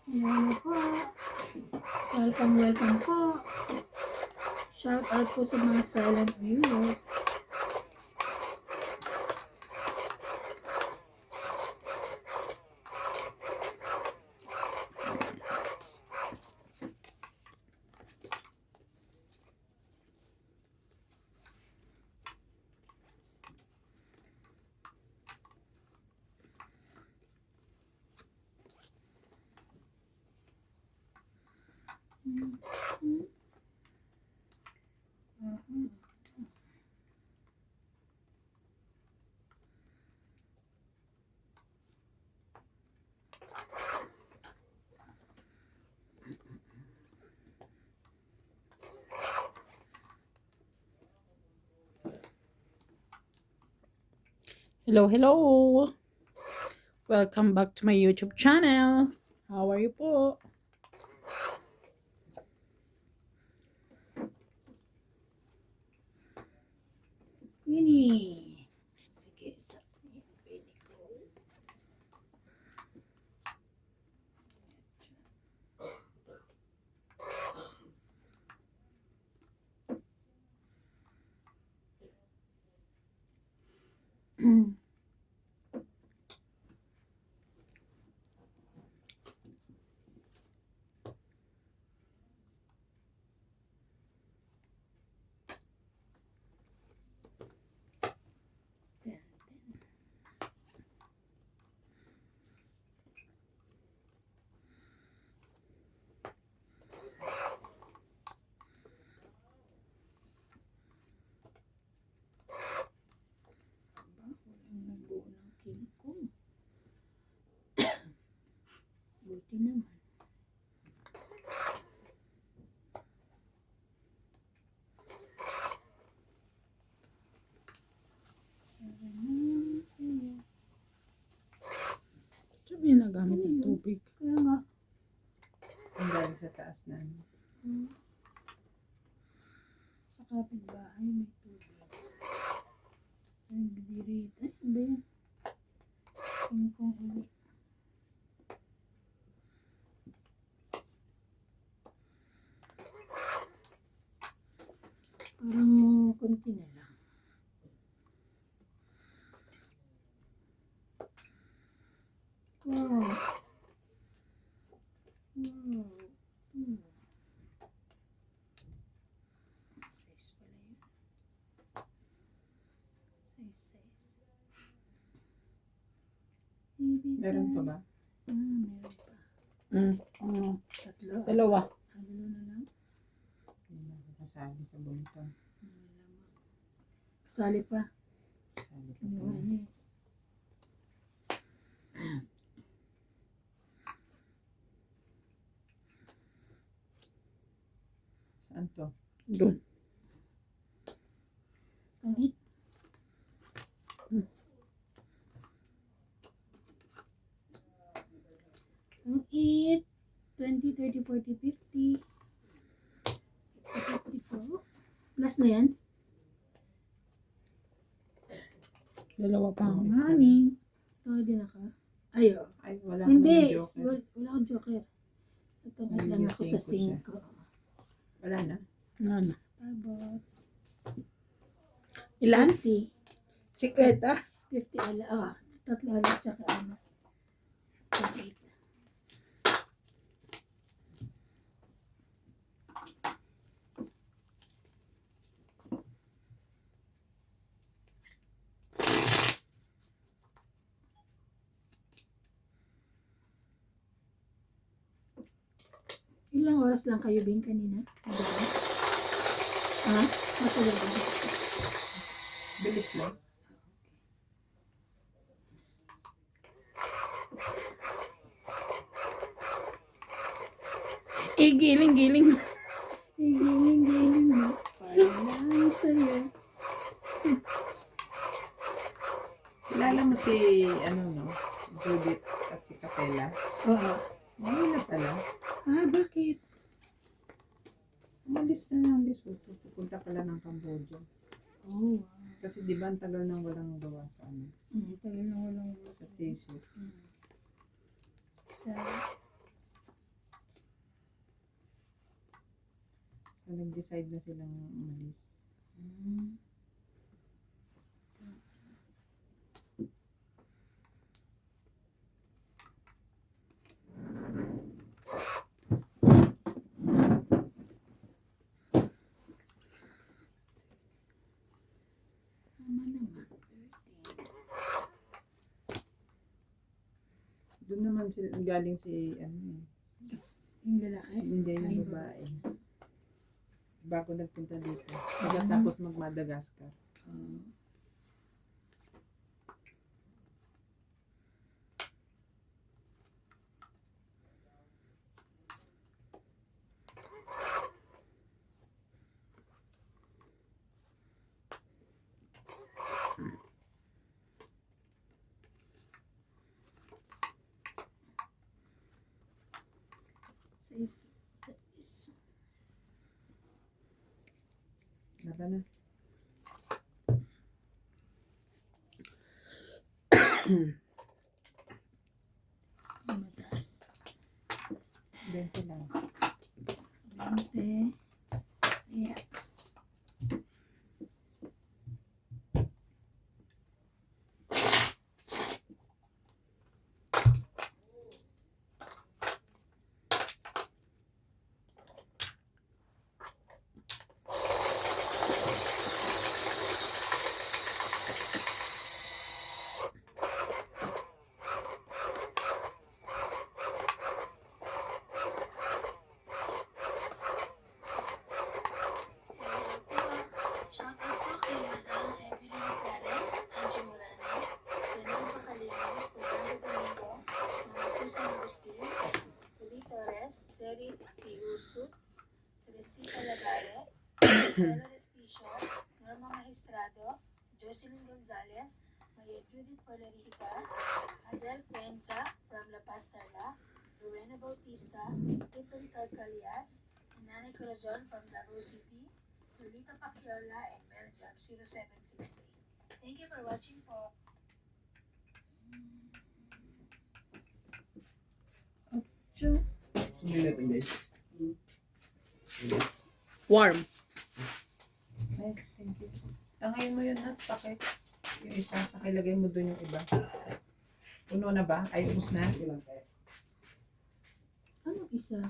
Hello po. Welcome po. Shout out po sa mga silent viewers. Hello. Welcome back to my YouTube channel. How are you po? Queenie. Sige. Queenie ko. Nagbuo ng kingkong. Buti naman. Sabi yung nagamit ng tubig. Kaya nga. Ang galing sa taas na. Sa kapitbahay may tubig. Nagdirit. Ay, ba yan? Kingkong ulit. Parang konti na lang. Wow. Wow. Size pala yun. Size. Meron pa ba? Meron pa. Tatlo. Dalawa. Dalawa na lang. Hindi na kasabi sa buntong. Kasali pa. Sabi ko Ano pa. niya? Saan to? Doon. Kahit. Ang 8, 20, 30, 40, 50. 50 po. Plus na yan? Dalawa pa ang honey. Tawag din ako. Ayo. Ay, wala Hindi. akong joker. Wala akong joker. Tatanggal Ay, lang yung ako sa 5 siya. 5. Wala na. Ano? About Ilan? 50. 50. 50 ala. Tatlo ala tsaka ano. 28. Ilang oras lang kayo Bing kanina? Matagal? Ha? Matagal ba? Bilis lang. Giling. Giling mo. Parang sa'yo. Kilala mo si, ano no? Judith at si Capella. Oo. Ano na pala? Bakit? Umalis na ng Lesotho. Pupunta pala ng Cambodia. Oh, wow. Kasi di ba ang tagal nang walang gawa sa ano? Tagal na walang Sa thesis. Sa So, nag-decide na silang umalis. Tama naman. 13. Doon naman galing si, ano eh, Yung lalaki? hindi Ay, yung babae. Bago nagpunta dito. Pagkatapos mag-Madagascar. Sa isa. Naka na. Mataas. 20 lang. 20. Yeah. Shoutout po kay Madam Evelyn Perez, Angie Morano, Renan Bacalino, Fernando Domingo, Mga Susan Agustin, Julie Torres, Seri P. Urso, Teresita Lagare, Marcela Respicio, Norma Magistrado, Jocelyn Gonzalez, Maria Judith Polarita, Adel Penza from La Paz Tarlac, Rowena Bautista, Kristen Carcalias, Nanay Corazon from Davao City, Lolita Paciola and Belgium 0763. Thank you for watching po. Sure. Hindi natin guys. Warm. Ay, thank you. Tangayin mo yun na, pakit. Yung isa, pakilagay mo doon yung iba. Puno na ba? Ay, ubos na? Anong isa?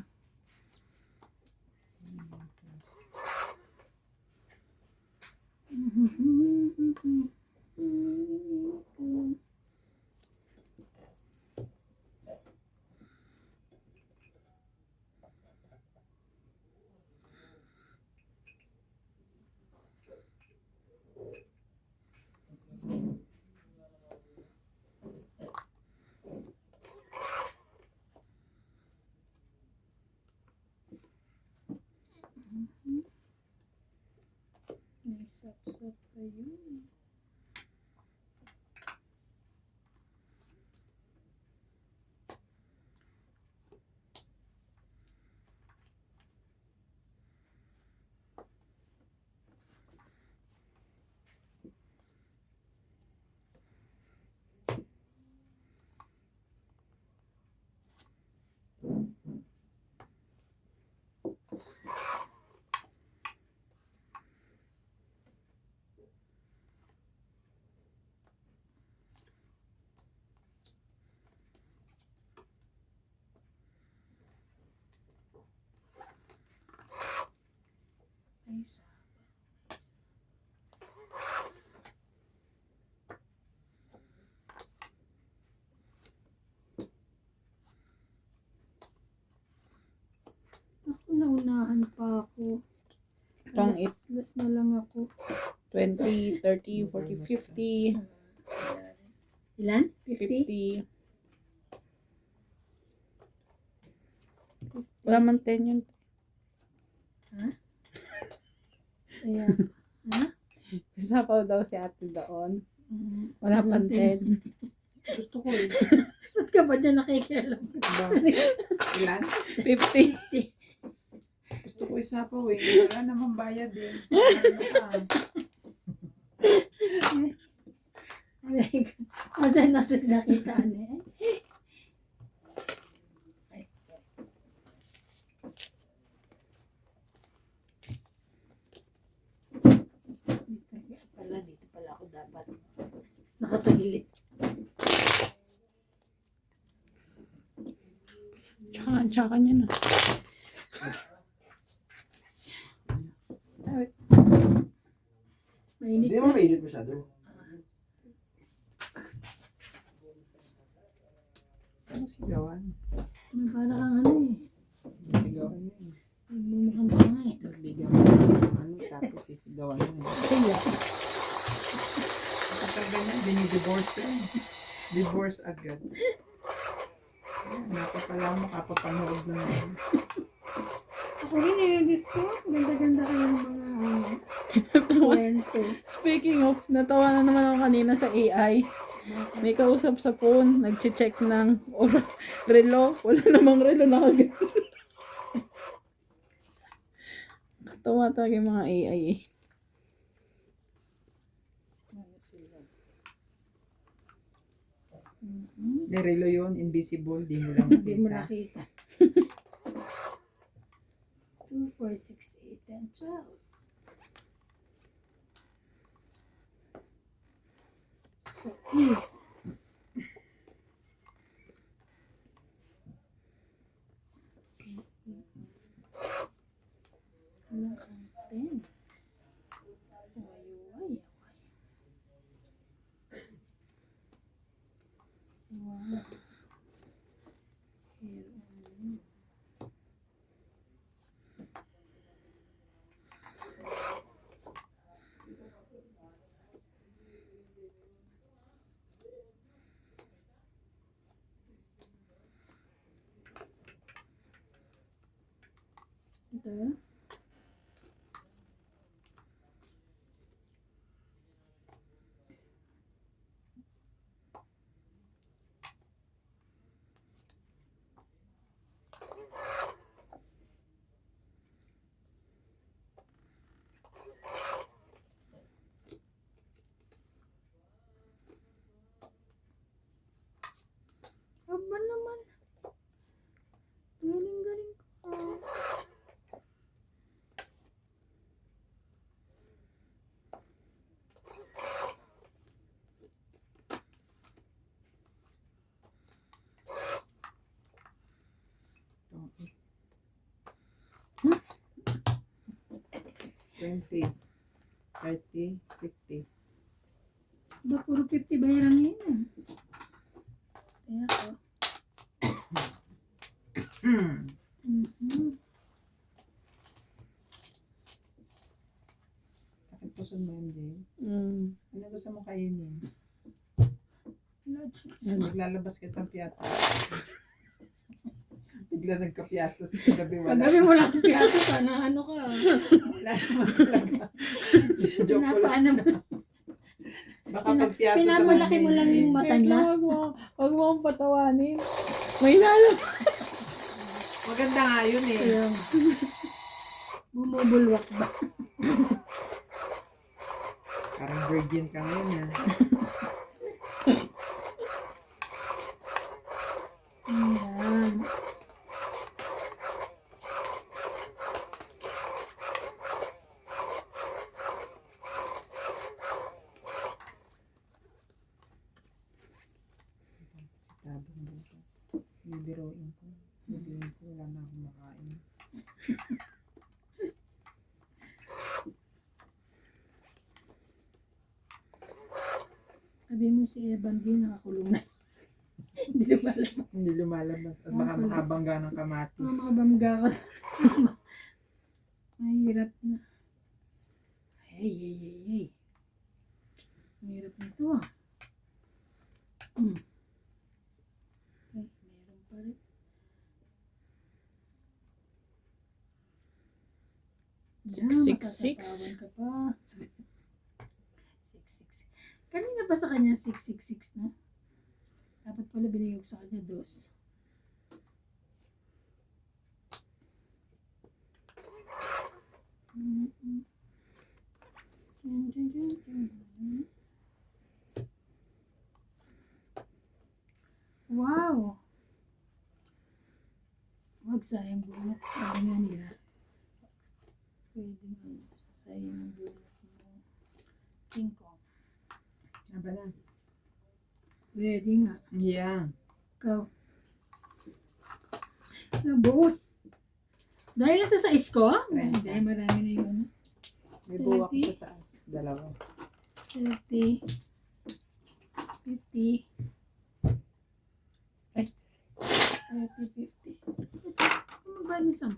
May sapsap pa yun. May saba. Ako, naunahan pa ako. Tong Last na lang ako. 20, 30, 40, 50, Ilan? 50? 50. Wala man 10 yun. Kaya, ha? Isa pa daw si ate doon. Wala Wala pang 10. Gusto ko eh. Ba't ka ba dyan nakikialam? Diba? Ilan? 50. Gusto ko isa pa eh. Wala namang bayad eh. Ano ka? Mada na sa nakitaan eh. Tinansyakan niya na. Mainit Hindi ka. mo mainit masyado. Ano sigawan? Para kang ano eh. Sigawan yun. Nagmumukhang tanga eh. Nagbigyan mo ng ano, tapos sisigawan yun. Kaya. Kapag ganyan, dinidivorce yun. Divorce agad. Ayan, napapala mo kapapanood na yun. Ako rin eh, Diyos ko. Ganda-ganda kayong mga kwento. Speaking of, natawa na naman ako kanina sa AI. May kausap sa phone, nag-check ng relo. Wala namang relo nakagano. Natawa talaga yung mga AI eh. Nirelo yun, invisible, di mo lang Hindi mo makita. nakita. 2, 4, 6, 8, and 12. So, please. Wala kang 10. Uway. Wow. Here on. Ito. Aba naman. Galing-galing ko. Okay. 20, 30, 50. Ba, puro 50 bayaran ngayon ah. Kaya ako. Sakit puso mo yun, Jay. Ano gusto mo kainin? Lodge. Naglalabas kita ng piyato. Bigla nagka-piatos kagabi wala. Kagabi mo lang piyato, sana ano ka. Wala naman talaga. Joke ko lang Pinapaano siya. Baka pag piatos pinapalaki mo lang yung mata niya. Huwag mo akong patawanin. May nalo. Maganda nga yun eh. Ayun. Bumubulwak ba? Parang virgin ka ngayon ah. Ayan. Tabang bukas. Bibiroin ko. Sabihin ko wala na akong makain. Sabi mo si Evan din nakakulong na. Hindi lumalabas. Hindi lumalabas. At baka Wala. makabangga ng kamatis. Makabamga ka. Mahirap na. Hey. Mahirap na ito ah. Ay, meron pa rin. Six, six. Makakatawan ka pa. 666. Kanina pa sa kanya 666 na. Dapat pala binigay ko sa kanya 2. Wow! Huwag sayang bulok. Sabi nga nila. Pwede nga sayang ang bulok mo. King Kong. Aba na. Pwede nga. Yeah. Ikaw. Nabuo. Dahil sa size ko? Trenta. Hindi, marami na yun. May buwak 30. sa taas. Dalawa. 30. 50. Ay. 30, 50. Ano ba yung 10?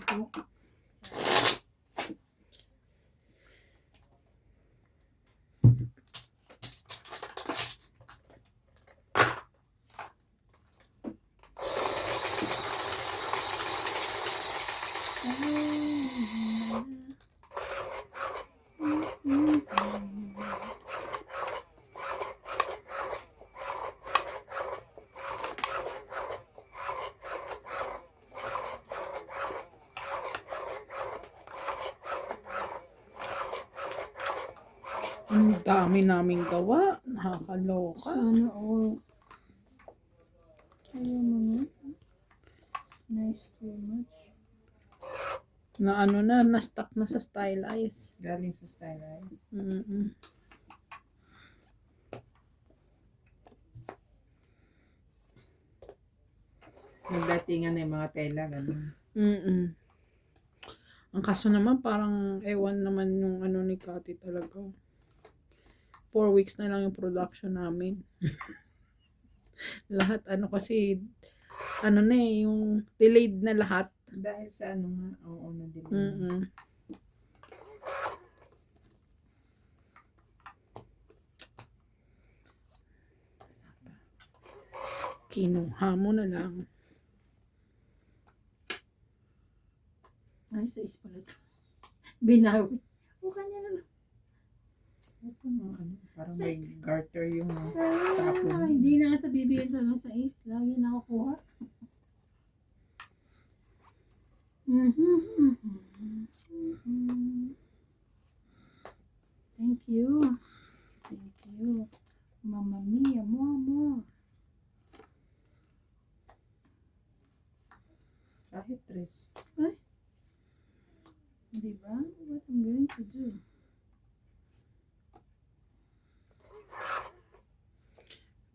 Ang dami naming gawa. Nakakaloka. Sana all. Ayaw mo na. Nice too much. Na ano na, na-stuck na sa stylize. Galing sa stylize. Mm-mm. Nagdatingan na yung mga tela. Ganun. Mm-mm. Ang kaso naman, parang ewan naman yung ano ni Kati talaga. 4 weeks na lang yung production namin. Lahat ano kasi, ano na eh, yung delayed na lahat. Dahil sa ano nga. Oo, na-delay. Mm-mm. Kinuha mo na lang. Ay, size pala ito. Binawi. O, kanya na lang. Ito mga ano. Parang may garter yung Ah, tapon. hindi na ata bibigyan ito ng size. Lagi nakukuha. Thank you. Thank you. Mamma mia, mama. Kahit tres. Diba? What I'm going to do?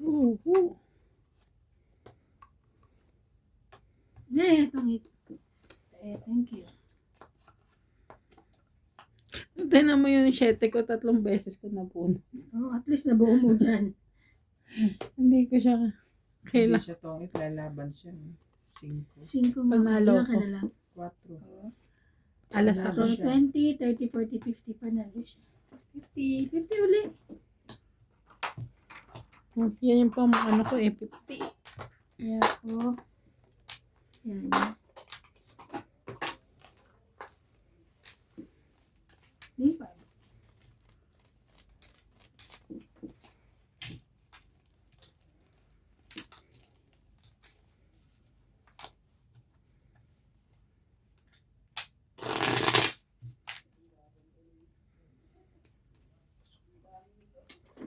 Oo. Itong ito. Thank you. Tignan mo yung 7 ko, 3 beses ko napuno. Oh, at least nabuo mo dyan. Hindi ko siya Hindi kailangan. siya tongit. Lalaban siya. 5. 5 nga. Panalo Ilan ka ko. na lang? 4. Oh. Alas Panalo ako. So, siya. 20, 30, 40, 50 panalo siya. 50. 50 uli. Yan yung pang ano ko eh, 50. Yeah, oh. Yan. Lipat.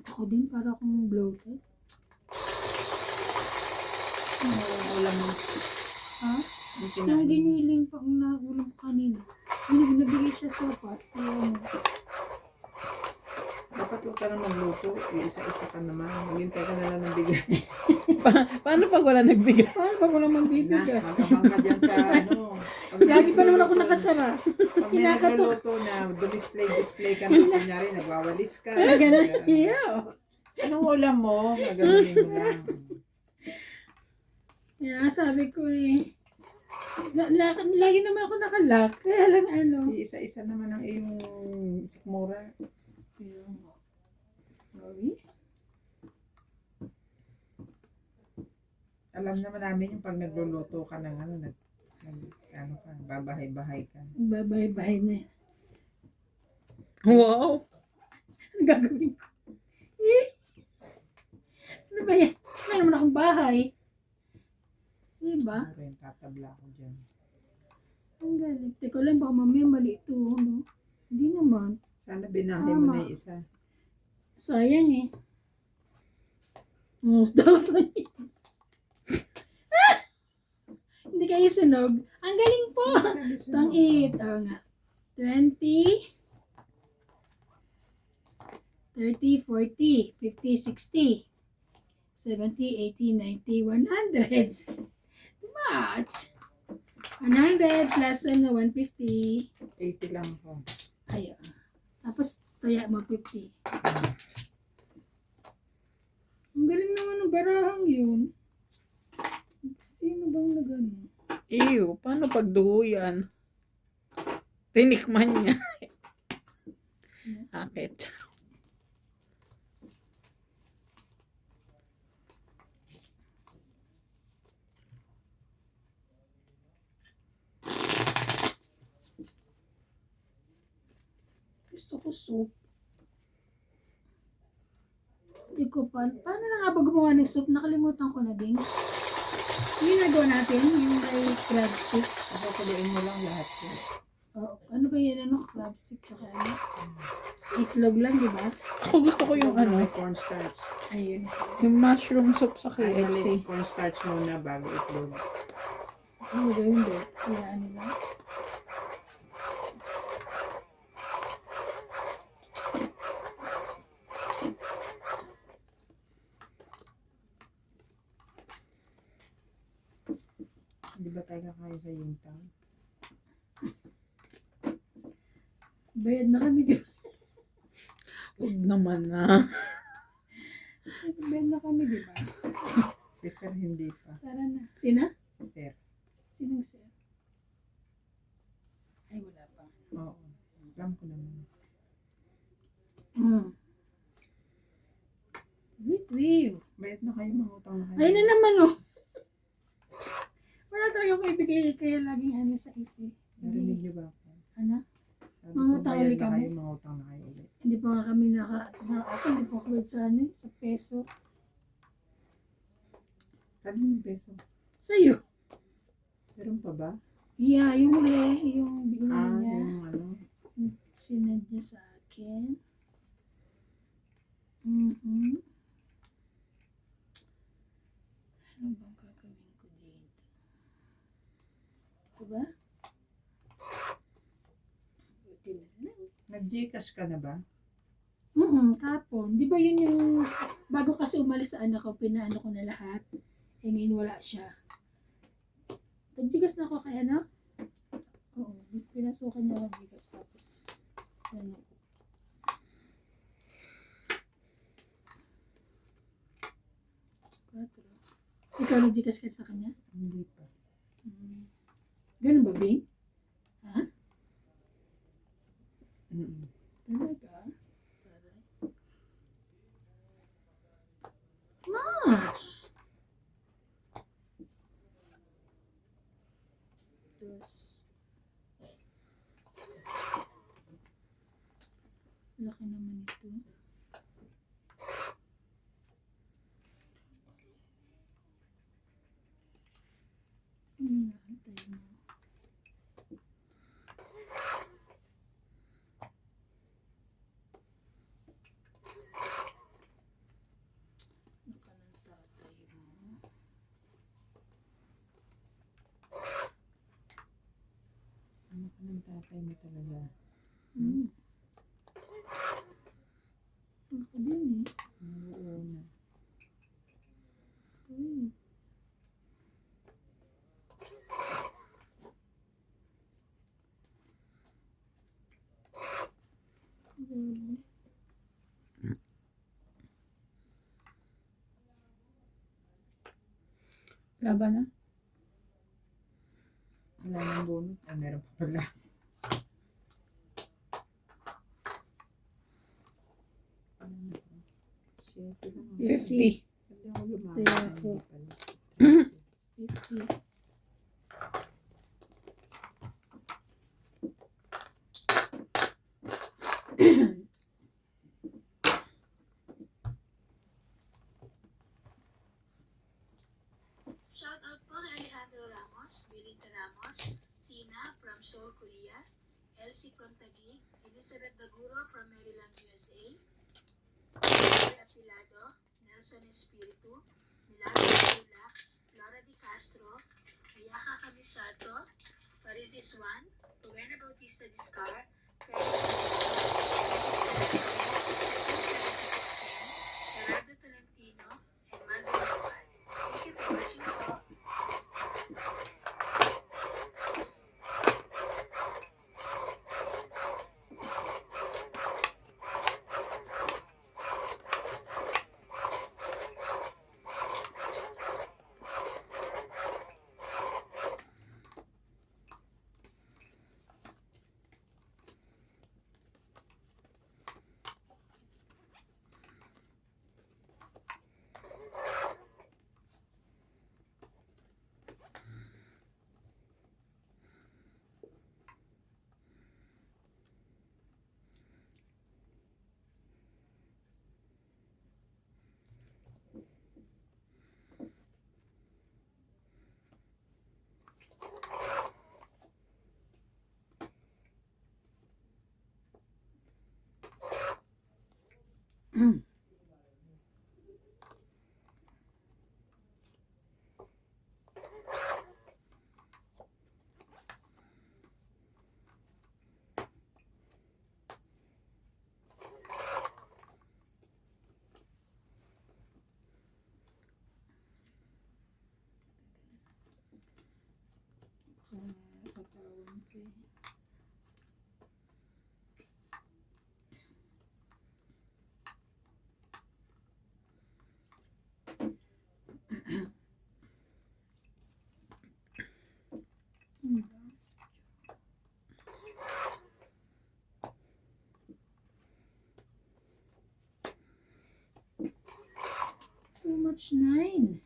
Ako din, para akong bloated. Ulam mo. Ha? Yung Yung kinain. giniling pa ang naulam ko kanina. So, nabigay siya sopas. Ayan. Dapat huwag ka na magluto. Isa-isa ka naman. Maghintay ka na lang ng bigay. Paano pag wala nagbigay? Paano pag walang Na, magbibigay? magkabang ka dyan sa ano. Pag Lagi pa naman ako nagluluto- nakasara. Pag may Kinakatok. nagluluto na, display ka na. Kunyari, nagwawalis ka. Ganun. Yeah. Anong ulam mo? Gagawin mo lang. Kaya sabi ko eh. Lagi naman ako nakalock. Kaya lang ano. Isa-isa naman ang iyong sikmura. Sorry. Alam naman namin yung pag nagluluto ka ng ano, ano ka, babahay-bahay ka. Bye-bye na yan. Wow! Ano gagawin ko? Ano ba yan? Meron naman akong bahay. Diba? Ano rin, tatabla ko dyan. Ang galing. Teka lang, baka mamaya mali ito. No? Hindi naman. Sana binahay mo na Tama. yung isa. Sayang eh. Musda ko pa niya. Hindi kayo sunog. Ang galing po. Itong 8. Oo nga. 20. 30, 40, 50, 60, 70, 80, 90, 100. Too much. 100 plus 150. 80 lang po. Ayun. Tapos, taya mo 50. Ang galing naman ng barahang yun. Sino bang nagano? Ew, paano pagduho yan? Tinikman niya. Akit. Gusto ko soup. Hindi ko pa. Paano na nga ba gumawa ng soup? Nakalimutan ko na din. Yung nagawa natin, yung may crab stick. Papakuloyin mo lang lahat po. Oh, ano ba yan? Ano? Crab stick tsaka ano? Itlog lang, di ba? Ako gusto ko yung ano, May cornstarch. Ayun. yung mushroom soup sa Ay, KFC. cornstarch muna bago itlog. Ano ba yun? Kaya ano lang? Di ba tayo kakain sa Yintang? Bayad na kami, di ba? Huwag naman na. Bayad na kami, di ba? Si Sir hindi pa. Tara na. Sina? Sir. Sinong sir? Ay, wala pa. Oo. Alam ko naman. Wait. Bayad na kayo, mangutang na kayo. Ay na naman, oh. Wala talaga ko ibigay kaya laging ano sa isi. Narinig niyo ba ako? Ano? Sabi ko, Mangutang bayad ulit na kami. kayo, mangutang na kayo ulit. Hindi pa nga kami ako hindi pa ako sa ano, sa peso. Sabi mo peso. Sa'yo. Meron pa ba? Yeah, yung huli, yung binili niya. Yung ano. Sinad niya sa akin. Ano bang gagawin ko dito? Diba? Buti na lang. Nag-Gcash ka na ba? Kapon. Di ba yun yung, bago kasi umalis sa anak ko, pinaano ko na lahat. Eh ngayon wala siya. Nagjigas na ako kay anak. Oo, pinasukan niya ang bigas. Tapos, ano ko. Ikaw nagjigas ka sa kanya? Hindi pa. Ganun ba, Bing? Ha? Mm-mm. Talaga? Much! Tapos, laki naman ito. Antay mo. Baka ng tatay mo. Ano ka ng tatay mo talaga? Ako din Oo na. Laban na. Wala nang bunot. Ah, meron pa pala. Ano na to? 7 lang. 50. Hindi ako lumakas. Kaya ako. Hindi pala. 50. Shout out po kay Alejandro Ramos, Belinda Ramos, Tina from Seoul, Korea, Elsie from Taguig, Elizabeth Daguro from Maryland, USA, Joy Apilado, Nelson Espiritu, Milano Tula, Flora Di Castro, Ayaka Camisato, Parizis Juan, Rowena Bautista Discar, Gerardo Tolentino, and Manuel Juan. Thank you for watching po. Okay. Ano ba? Too much 9.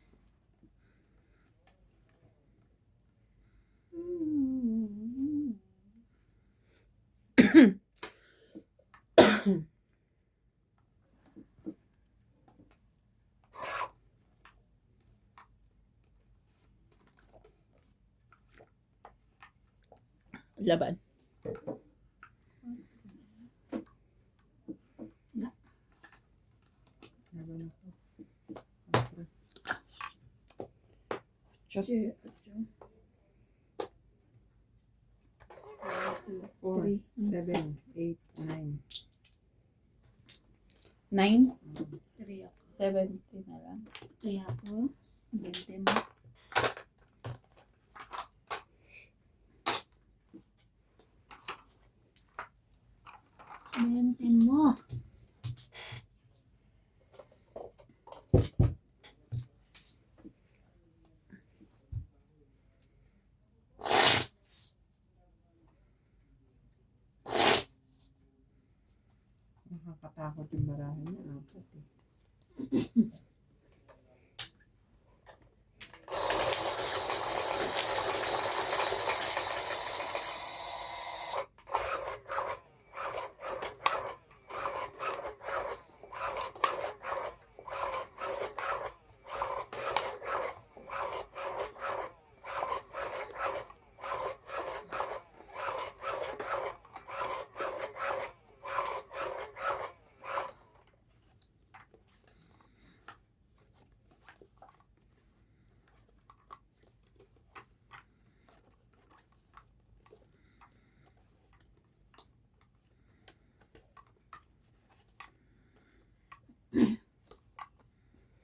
Laban. Laban ako. After. Shot. 4, 7, 8, 9. 9? 3 ako. 70 na lang. 3 ako. 20 mo. Mo. Nakakatakot yung barahan niya. Apat eh.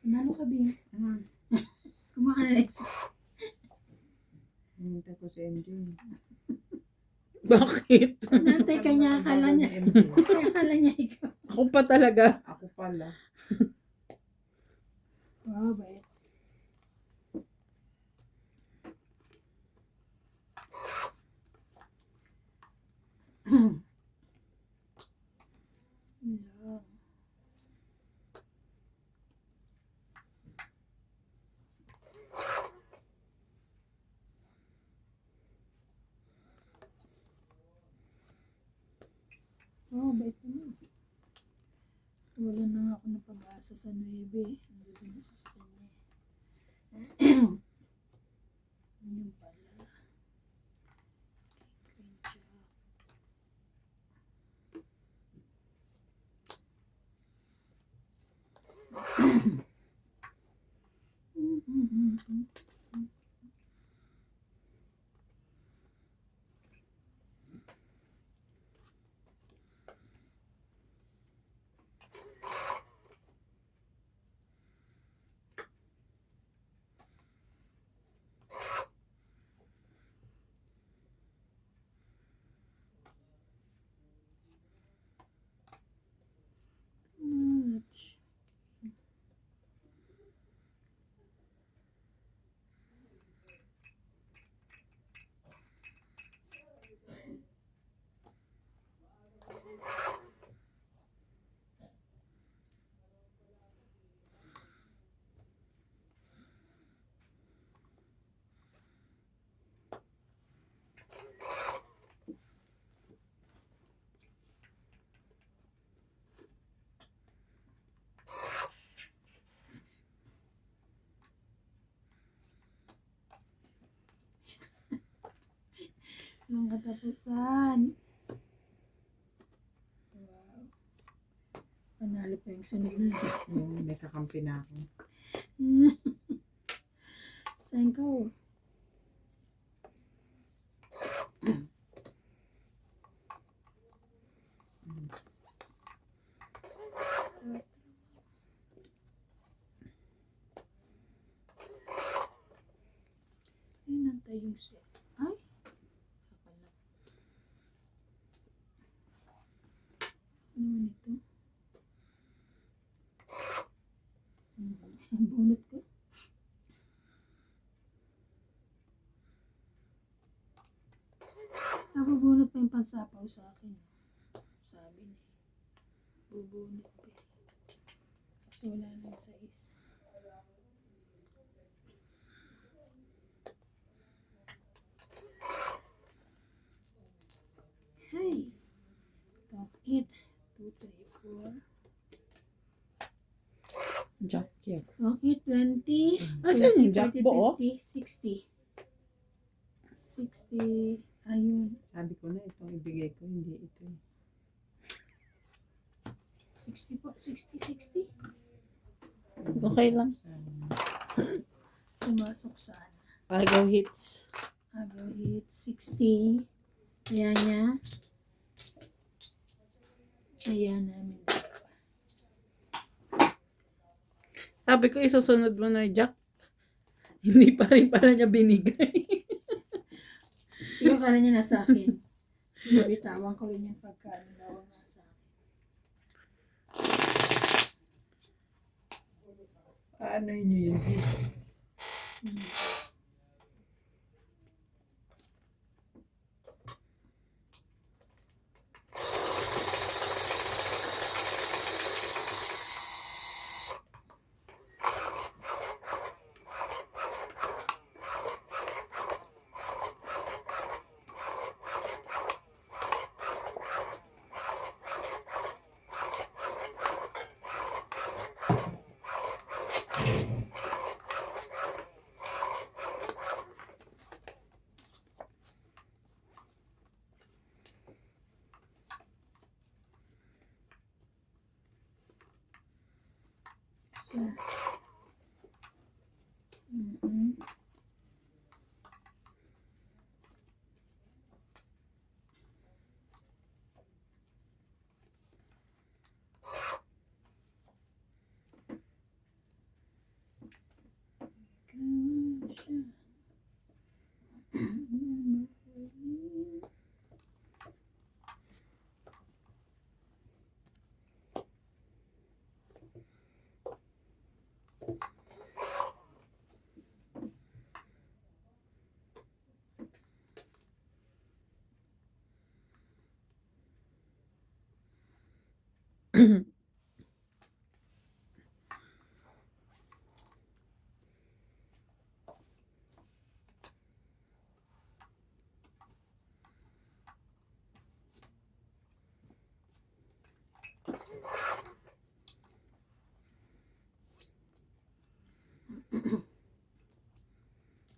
Nalo ka, Bing. Ah, Kumaka na isa. hinintay ko si MJ. Bakit? Nantay ka niya, akala Bagal niya. ni MJ. Akala niya ikaw. Ako pa talaga. Ako pala. Wow, bait. Lang. Wow, bait naman. Wala na nga ako ng pag-asa sa 9. Nandito na sa kanya. Yun pala. Queen Jack. Much. Ang katapusan. Wow. Panalo pa yung sunod na. May kakampi na ako. Saan ka? Oh? Ay, nantay yung set. Ay, akala Nabubunot pa yung pansapaw sa akin. Sabi na eh. Bubunot pa eh. Kasi wala nang size. Hey! Top 8. 2, 3, 4. Jack yan. Top 8, 20. Asan yung jack 40, buo? 50, 60. 60. Ayun. Sabi ko na itong ibigay ko, hindi ito. 60 po. 60, 60. Okay lang. Pumasok saan? Agaw hits. Agaw hit 60. Kaya niya. Kaya namin. Sabi ko, isusunod mo na Jack. Hindi pa rin pala niya binigay. Siguro ka niya nasa akin. Bitawan ko rin yung pagkaano daw ang nasa akin. Paano yun yun? Hmm. So, mm-hmm.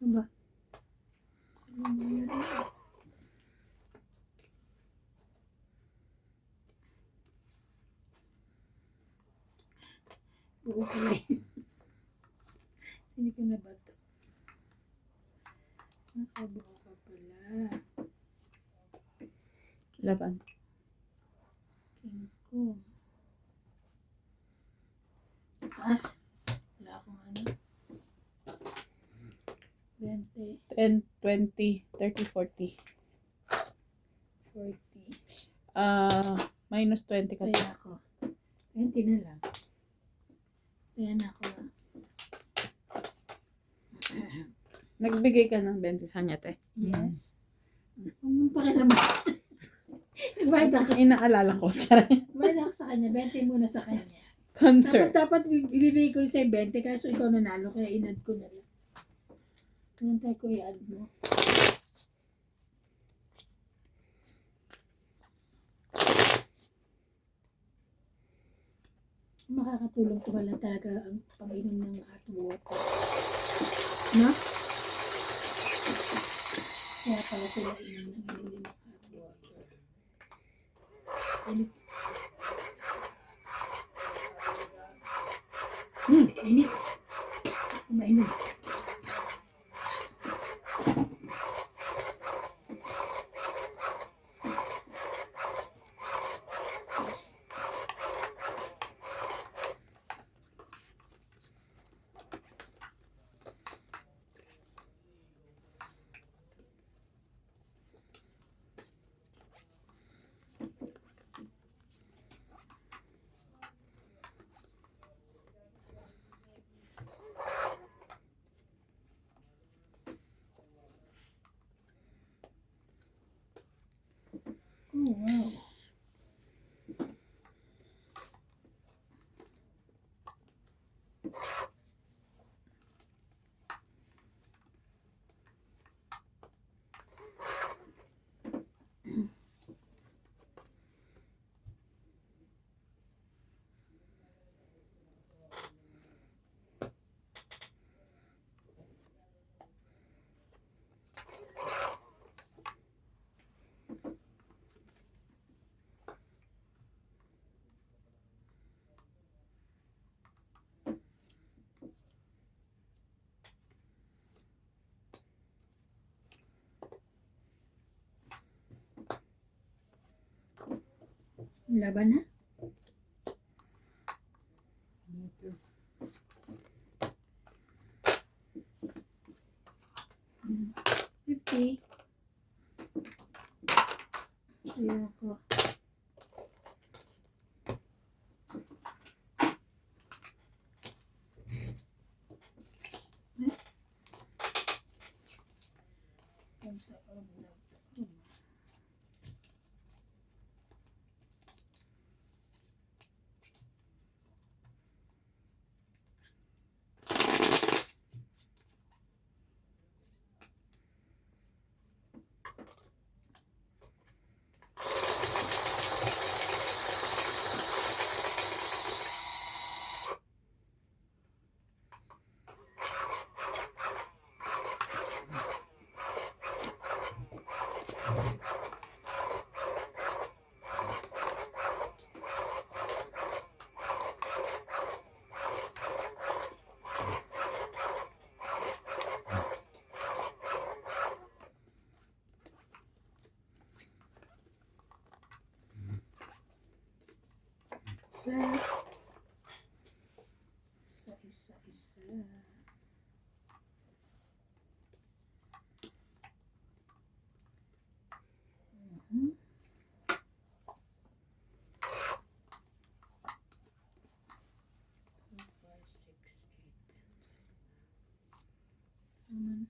Aba. Buo pala yun. Hindi ko na ba ito? Nakabuo ka pala. Laban. King ko. Taas. Wala akong ano. 20, 10, 20, 30, 40. 40. Minus 20 ka. Kaya ako. 20 na lang. Kaya na ako. Nagbigay ka ng 20 sa kanya, te. Yes. Huwag mong pakilaman. Nagbayad ako. Inaalala ko. Nagbayad ako sa kanya. 20 muna sa kanya. Concert. Tapos dapat ibibigay ko sa'yo 20 kaso ikaw nanalo kaya inad ko na lang. Nantay ko i-add mo. Makakatulong ko pala talaga ang pag-inom ng hot water. No? Kaya pala sila inom ng hot water. Init. Init. Mainom. Laban na. Ito. 50. Ayoko. Isa. Isa. Mhm. 2, 4, 6, 8. Naman.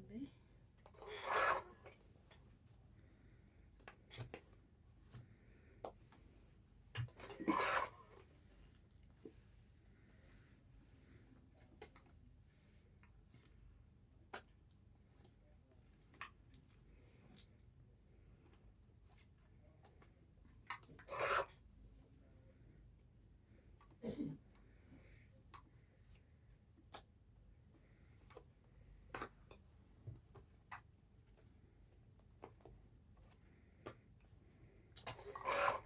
Nueve.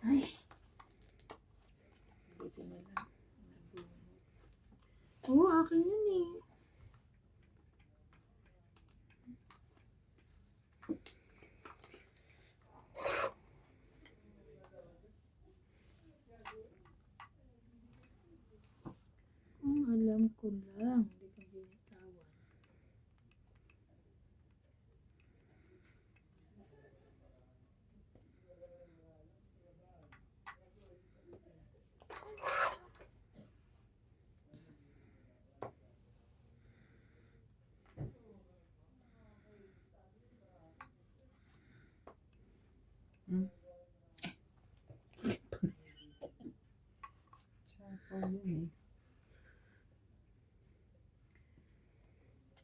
Ay. Buti na lang. Nabunot. Oo, akin yun eh. Kung alam ko lang, hindi ka binitawan. Sapaw yun eh.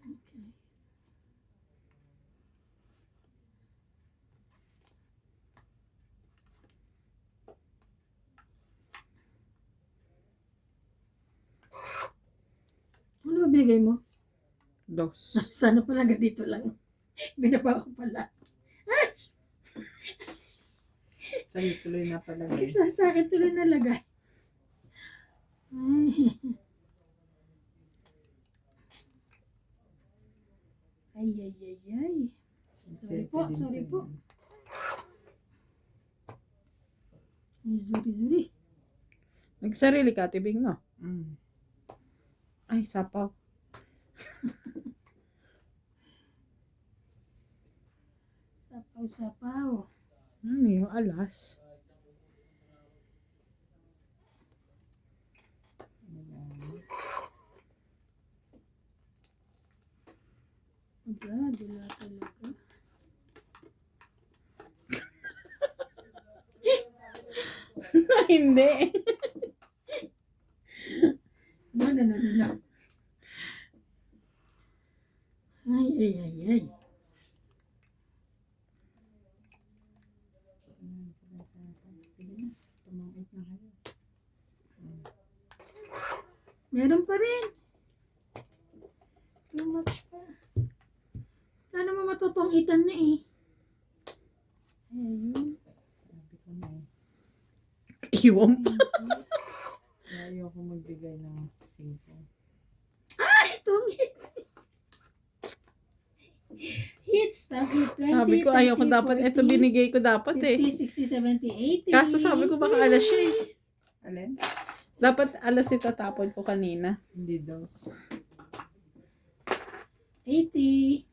Okay. Ano ba binigay mo? Dos. Sana pala ganito lang. Binaba ko pala. Sa'yo tuloy na pala eh. Sa akin tuloy nalagay. Ay. Ay. Sorry po, Safety din sorry to po. yun. Ay, zuri. Nagsarili ka, tibing, no? Mm. Ay, sapaw. Sapaw. Ano yung alas? God, wala talaga. Hindi. No, no, no, no, no. Ay, ay, ay, ay. Sige na. Tumangit na kayo. Meron pa rin. Too much pa. Wala naman matutungitan na eh. Ayun. Sabi ko na eh. Iwan pa. Kaya ayoko magbigay ng 5. Ay, tungit. Hit, stop hit. 20, Sabi ko, ayoko 30, dapat. 40, Ito binigay ko dapat eh. 50, 60, 70, 80. Kaso sabi ko baka alas siya eh. Alin? Dapat alas itatapon ko kanina. Hindi daw. 80.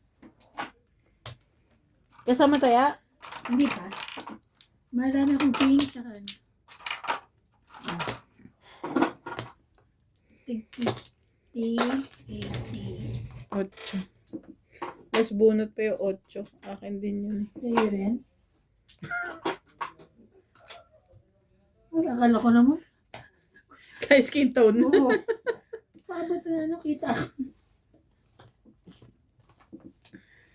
Kasama taya? Hindi pa. Marami akong pink tsaka ano. Tig 50, 80. 8. Tapos bunot pa yung 8. Akin din yun eh. Kayo rin? Ay, akala ko naman. Kaya skin tone. Oo. Paabot na ano, kita.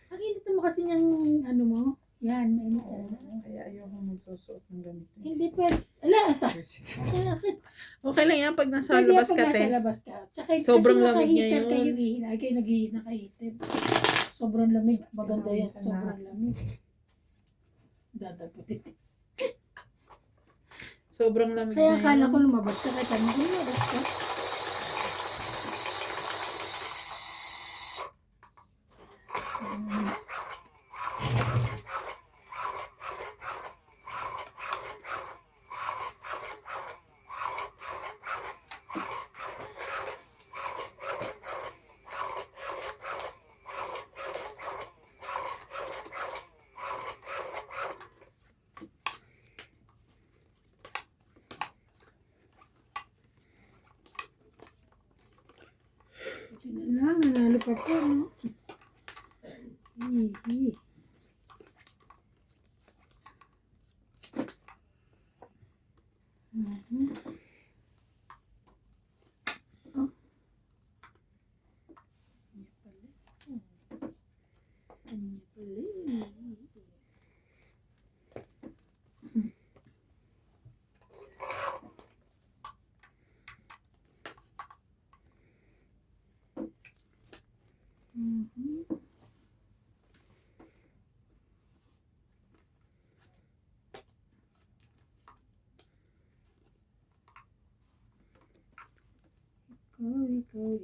Ang init mo kasi niyang ano mo. Yan, mainit talaga. Kaya ayoko magsusuot ng ganito. Hindi pa. Ala, asa. Jersey. Okay lang yan pag nasa Pwede labas yan ka pag te. nasa labas ka. Tsaka, Sobrang kasi lamig niya nakahitan kayo yun. eh. Lagi kayo nakahitan. Sobrang lamig. Maganda yan. Sobrang lamig. Dadaputin. Sobrang lamig Kaya na akala yun. ko lumabas ka. Kaya tanong ko lumabas ka. Kasi na lang, nanalo pa ko, no? Hihi. Mhm. Oh. Kanya pala. Mhm. Ikaw.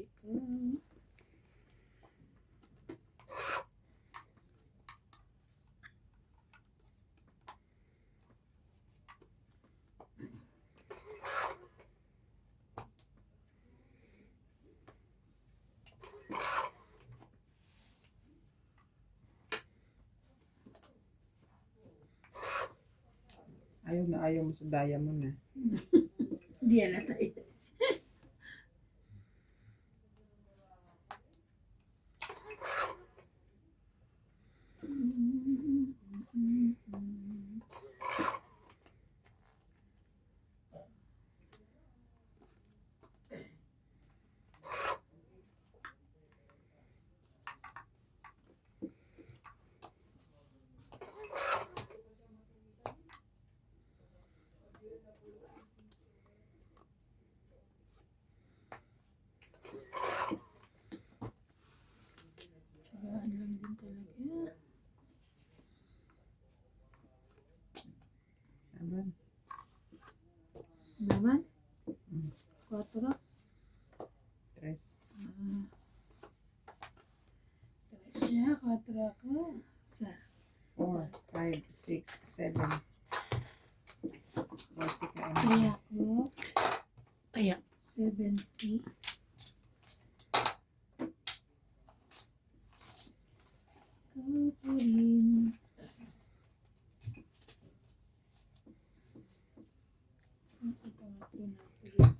Ayaw na ayaw mo sa diamond eh. Hindi yan tayo. Saan lang din talaga. Aman. Naman? Mm. 4. 3. Siya, 4 ka. Sa 4, 5, 6, 7. 40 ka kaya ko, Taya. 70. Ikaw po rin. Ang sa pangatlo na po yun.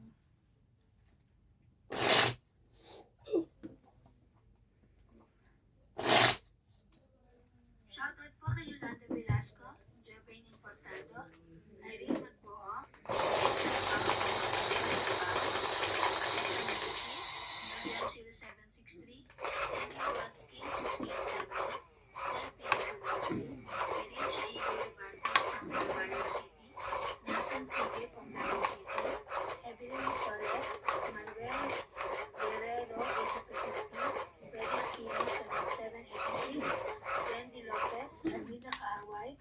Armida Kaaway,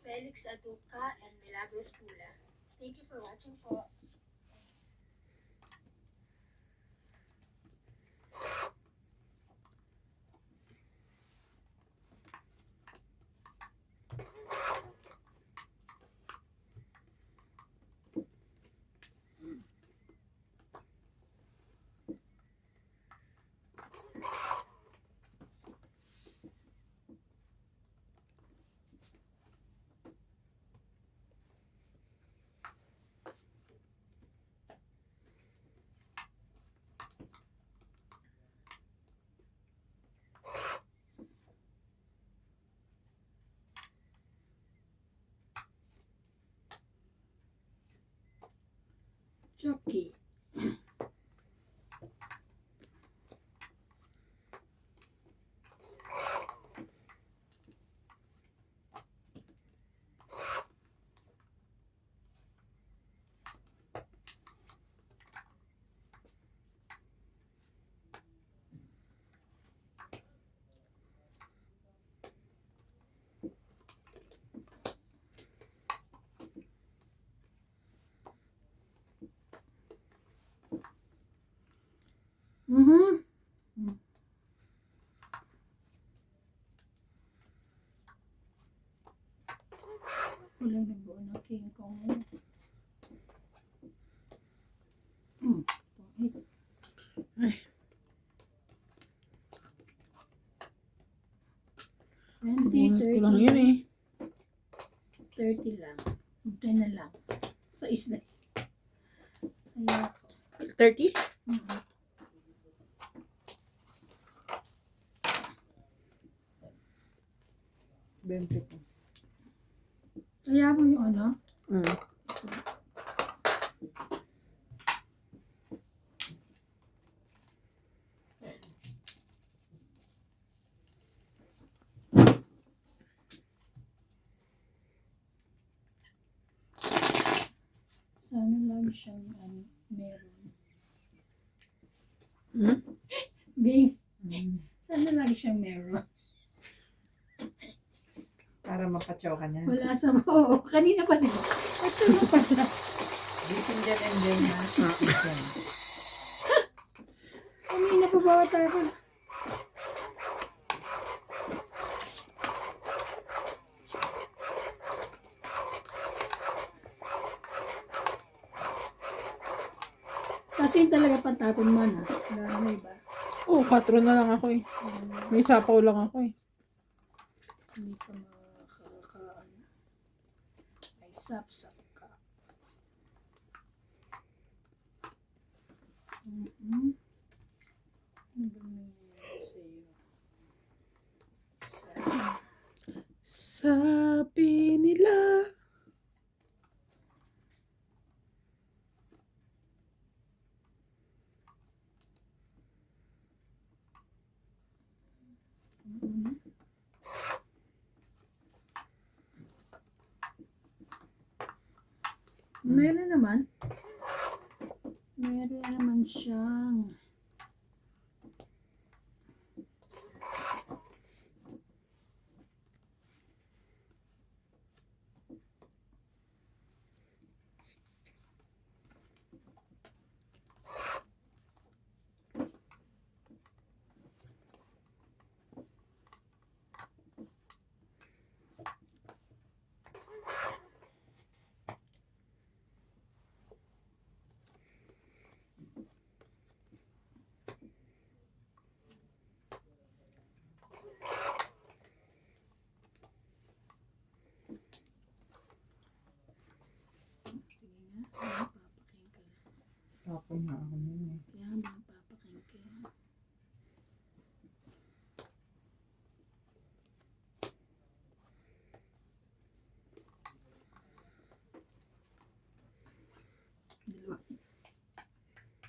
Felix Aduca, and Milagros Pula. Thank you for watching po. Chucky. Mhm. Walang nagbuo ng King Kong ngayon. Pangit. Ay. 20, Bunot ko lang 30, yun eh. 30 lang. 10 na lang. Sa isla. Kaya ako. 30? Mhm. Bente po. Kaya mo yung ano? Mm. Isa. Sana lang siyang ano, meron. Hmm? Bing, Mm. sana lang siyang meron. Para mapatsaw ka niya. Wala sa oo, kanina pa din. Ito na pala. Gising dyan and then ha. Yan. Kanina pa ba tayo? Kasi yun talaga patapon mo na. Wala na iba. Oh, 4 na lang ako eh. May sapaw lang ako eh. Hindi ka makakakaan. Ay, sap-sap ka. Mhm. Ano ba nangyayari sa'yo? Sabi nila. Mhm. Meron naman. Meron naman siyang Tapon na ako yun eh. kaya magpapaking ka. Dalawa.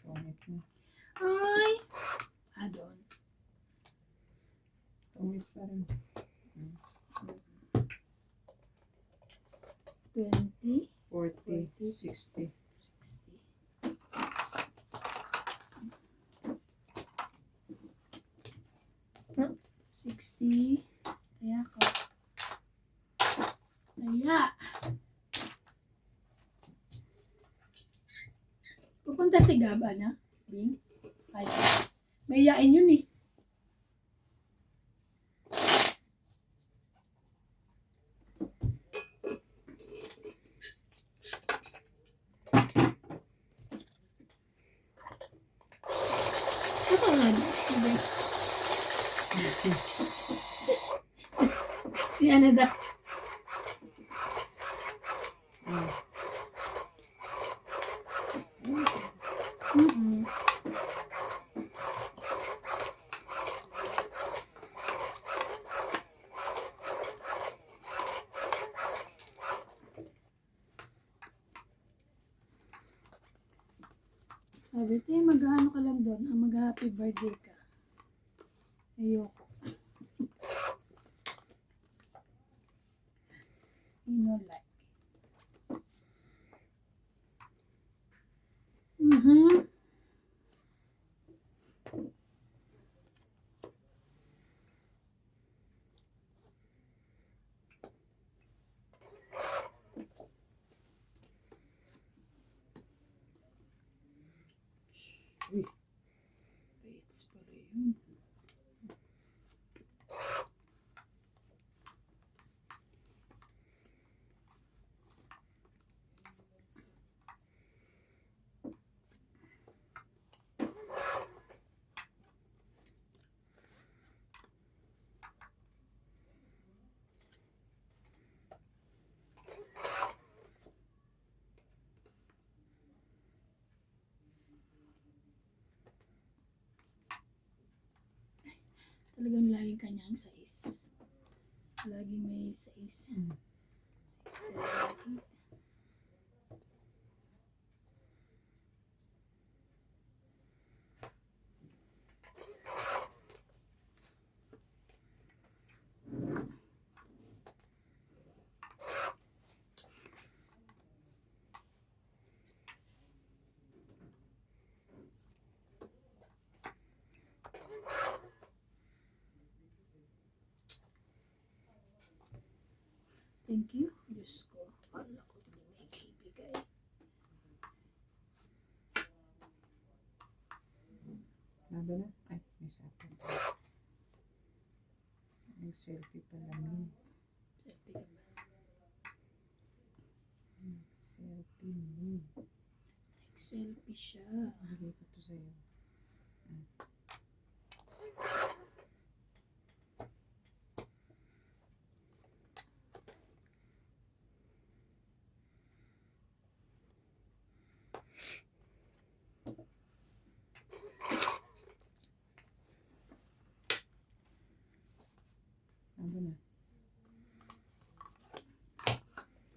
Tungit na. Ay! Adon. Tungit pa rin. 20, 40, 60. 60. Huh? 60. Kaya ka. Kaya, pupunta si Gaba na, Bing. Ay, mayayain yun eh. Ako nga, diba? Si ano daw. Mm. Mm-mm. Sabi, te, mag-ano ka lang doon, mag-happy birthday ka. Ayoko. You know, like. Mm-hmm. Uy. Bates pala yun. Talagang laging kanyang size. Laging may size. Mm. 6, 7, 8. Thank you. Diyos ko. Kala ko hindi may ibigay. Naba na? Ay, may sapin. May selfie pala mo. Selfie ka ba? Selfie mo. Selfie siya. Bigay ko to sa'yo. Naba na?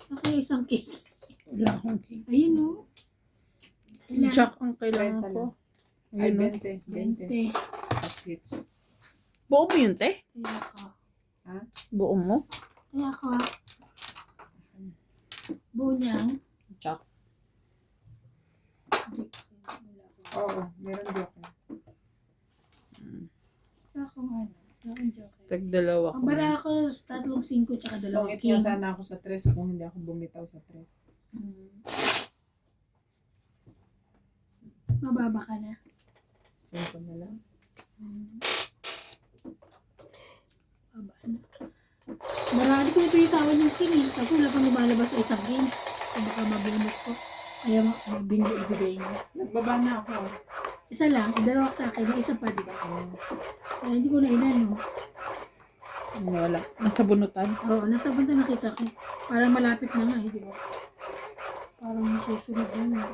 Okay, isang cake. Wala akong cake. Ayun o. Ilan? Jack ang kailangan 30 ko. lang. Ay, Ayun, no? 20. 20. Biscuits. Buo mo yun, te? Kaya ko. Ha? Buo mo? Kaya ko. Buo niyang. Jack. Oo, meron joke. Kaya ko ano. Ang joke. Tag-dalawa ko. Ang bara ako, 3-5 tsaka 2 Pangit king. nga sana ako sa tres kung hindi ako bumitaw sa tres. Mababa ka na. 5 na lang. Mababa na. Marami ko na pinitawan yung king eh. Kasi wala pang lumalabas sa isang game. So baka mabunot ko. Kaya binili ibigay niya. Nagbaba na ako. Isa lang, idalawa sa akin. May isa pa, di ba? Kaya hindi ko na inano. Wala. Nasa bunutan. Oo, nasa banda nakita ko. Parang malapit na nga eh, di ba? Parang nasusunod na nga.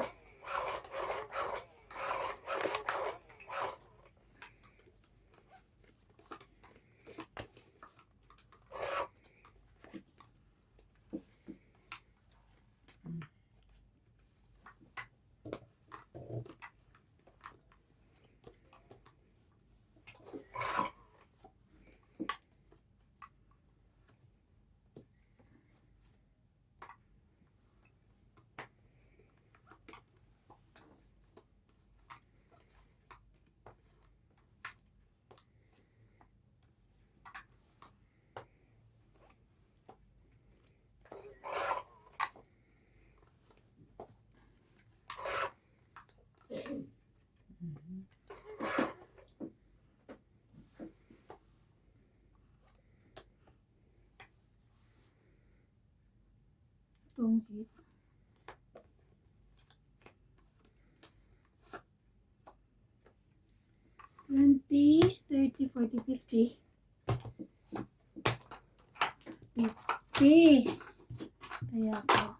Tongkit. $20, $30, $40, $50. $50. Kaya ako.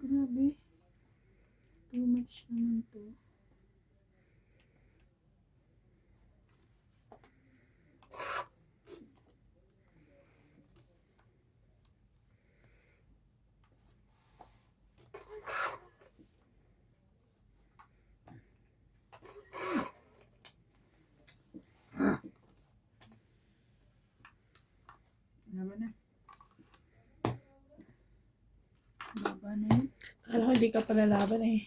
Grabe. Too much naman to. Naman na. Baba na yun. Kala ko hindi ka pala laban eh.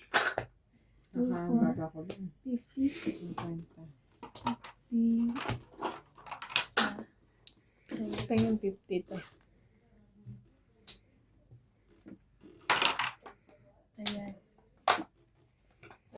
Nakababa ko din. 50. 50. Isa. Ito yung 50 to.